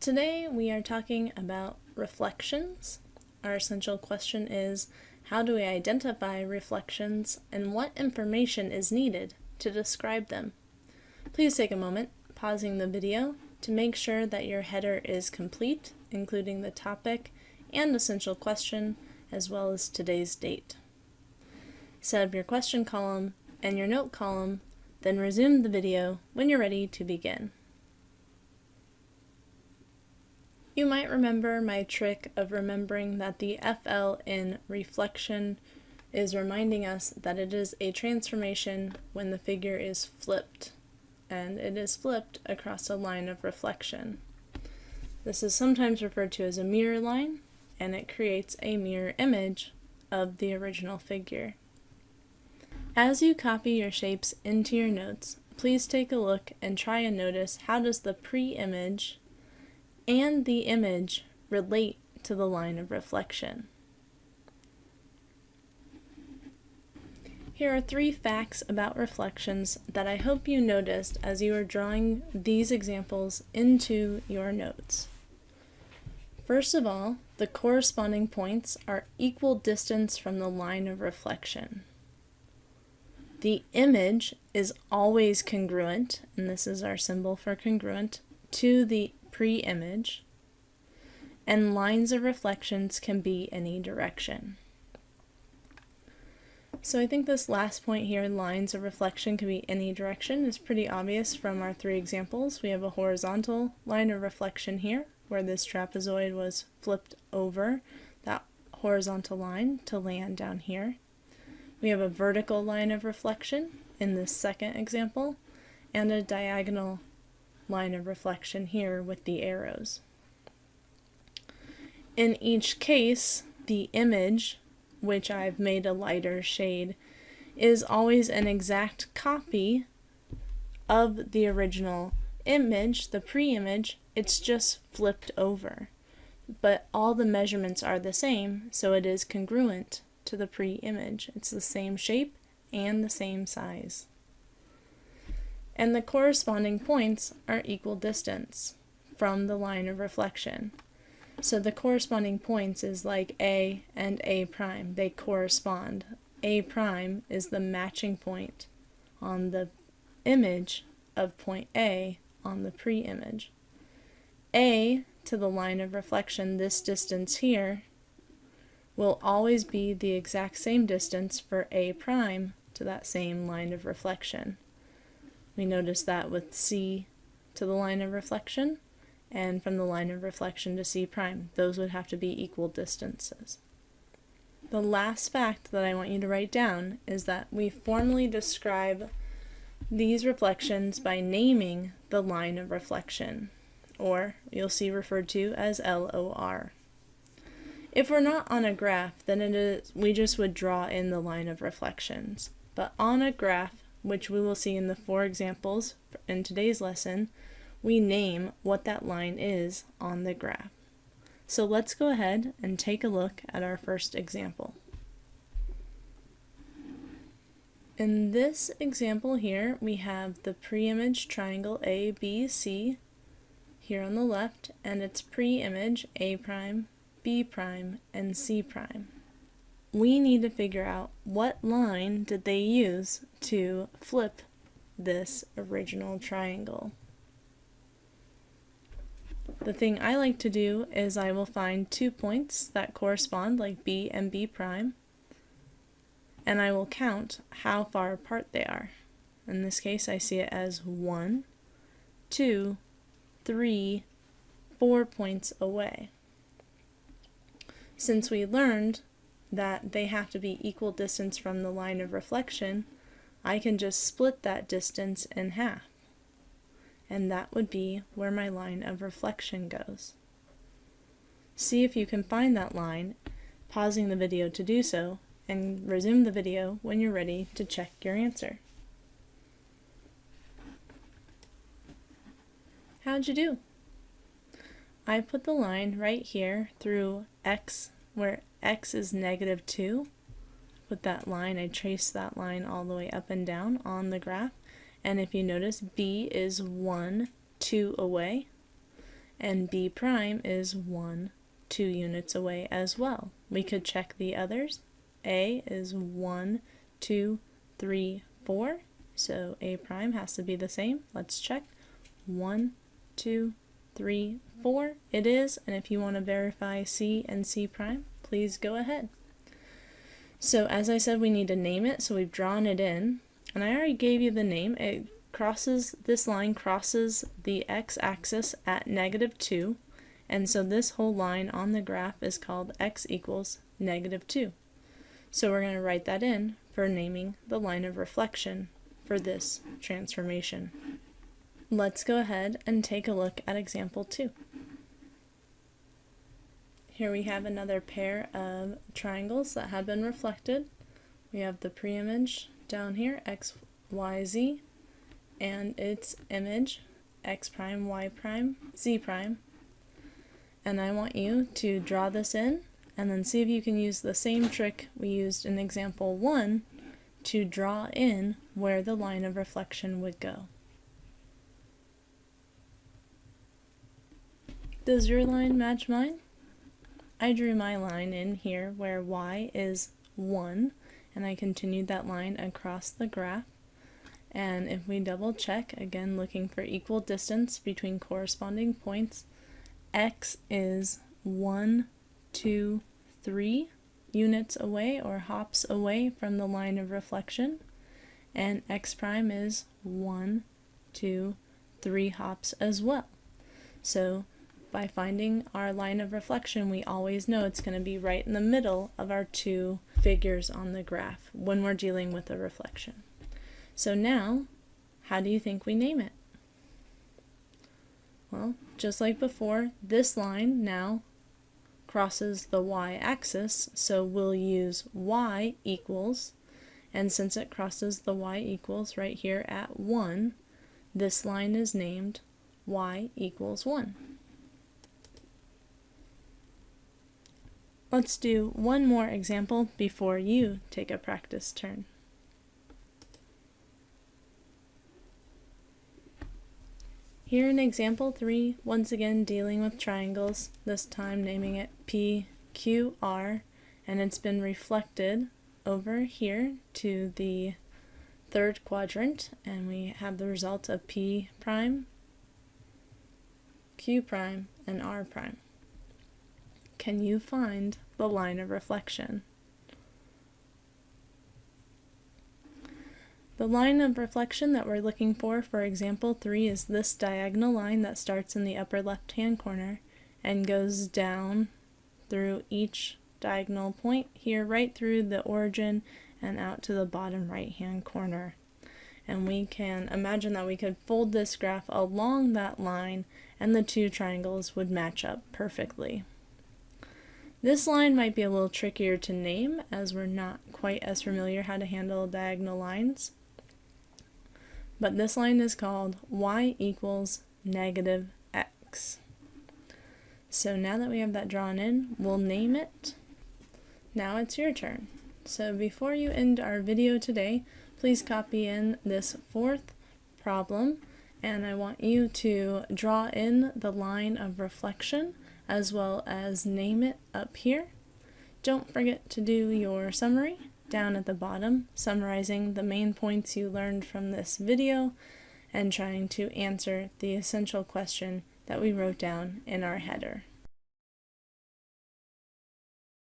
Today we are talking about reflections. Our essential question is, how do we identify reflections and what information is needed to describe them? Please take a moment, pausing the video, to make sure that your header is complete, including the topic and essential question, as well as today's date. Set up your question column and your note column, then resume the video when you're ready to begin. You might remember my trick of remembering that the FL in reflection is reminding us that it is a transformation when the figure is flipped, and it is flipped across a line of reflection. This is sometimes referred to as a mirror line, and it creates a mirror image of the original figure. As you copy your shapes into your notes, please take a look and try and notice how does the pre-image and the image relate to the line of reflection. Here are 3 facts about reflections that I hope you noticed as you are drawing these examples into your notes. First of all, the corresponding points are equal distance from the line of reflection. The image is always congruent, and this is our symbol for congruent, to the pre-image, and lines of reflections can be any direction. So I think this last point here, lines of reflection can be any direction, is pretty obvious from our 3 examples. We have a horizontal line of reflection here, where this trapezoid was flipped over that horizontal line to land down here. We have a vertical line of reflection in this second example, and a diagonal line of reflection here with the arrows. In each case, the image, which I've made a lighter shade, is always an exact copy of the original image, the pre-image. It's just flipped over. But all the measurements are the same, so it is congruent to the pre-image. It's the same shape and the same size. And the corresponding points are equal distance from the line of reflection. So the corresponding points is like A and A prime. They correspond. A prime is the matching point on the image of point A on the pre-image. A to the line of reflection, this distance here, will always be the exact same distance for A prime to that same line of reflection. We notice that with C to the line of reflection, and from the line of reflection to C prime. Those would have to be equal distances. The last fact that I want you to write down is that we formally describe these reflections by naming the line of reflection, or you'll see referred to as LOR. If we're not on a graph, then we just would draw in the line of reflections. But on a graph, which we will see in the 4 examples in today's lesson, we name what that line is on the graph. So let's go ahead and take a look at our first example. In this example here, we have the pre-image triangle ABC here on the left, and its pre-image A prime, B prime, and C prime. We need to figure out what line did they use to flip this original triangle. The thing I like to do is I will find 2 points that correspond, like B and B prime, and I will count how far apart they are. In this case, I see it as 1, 2, 3, 4 points away. Since we learned that they have to be equal distance from the line of reflection, I can just split that distance in half. And that would be where my line of reflection goes. See if you can find that line, pausing the video to do so, and resume the video when you're ready to check your answer. How'd you do? I put the line right here through X, where X is -2. With that line, I trace that line all the way up and down on the graph, and if you notice, B is 1, 2 away, and B prime is 1, 2 units away as well. We could check the others. A is 1, 2, 3, 4, so A prime has to be the same. Let's check. 1, 2, 3, 4. It is, and if you want to verify C and C prime, please go ahead. So as I said, we need to name it, so we've drawn it in, and I already gave you the name. This line crosses the x-axis at -2, and so this whole line on the graph is called x equals -2. So we're going to write that in for naming the line of reflection for this transformation. Let's go ahead and take a look at example 2. Here we have another pair of triangles that have been reflected. We have the pre-image down here, x, y, z, and its image, x prime, y prime, z prime. And I want you to draw this in and then see if you can use the same trick we used in example 1 to draw in where the line of reflection would go. Does your line match mine? I drew my line in here where y is 1, and I continued that line across the graph. And if we double check, again looking for equal distance between corresponding points, x is 1, 2, 3 units away or hops away from the line of reflection, and x prime is 1, 2, 3 hops as well. So by finding our line of reflection, we always know it's going to be right in the middle of our two figures on the graph when we're dealing with a reflection. So now, how do you think we name it? Well, just like before, this line now crosses the y-axis, so we'll use y equals, and since it crosses the y equals right here at 1, this line is named y equals 1. Let's do one more example before you take a practice turn. Here in example 3, once again dealing with triangles, this time naming it PQR, and it's been reflected over here to the third quadrant, and we have the result of P prime, Q prime, and R prime. Can you find the line of reflection? The line of reflection that we're looking for example 3 is this diagonal line that starts in the upper left-hand corner and goes down through each diagonal point here right through the origin and out to the bottom right-hand corner. And we can imagine that we could fold this graph along that line and the two triangles would match up perfectly. This line might be a little trickier to name as we're not quite as familiar how to handle diagonal lines. But this line is called y equals -x. So now that we have that drawn in, we'll name it. Now it's your turn. So before you end our video today, please copy in this fourth problem, and I want you to draw in the line of reflection as well as name it up here. Don't forget to do your summary down at the bottom, summarizing the main points you learned from this video and trying to answer the essential question that we wrote down in our header.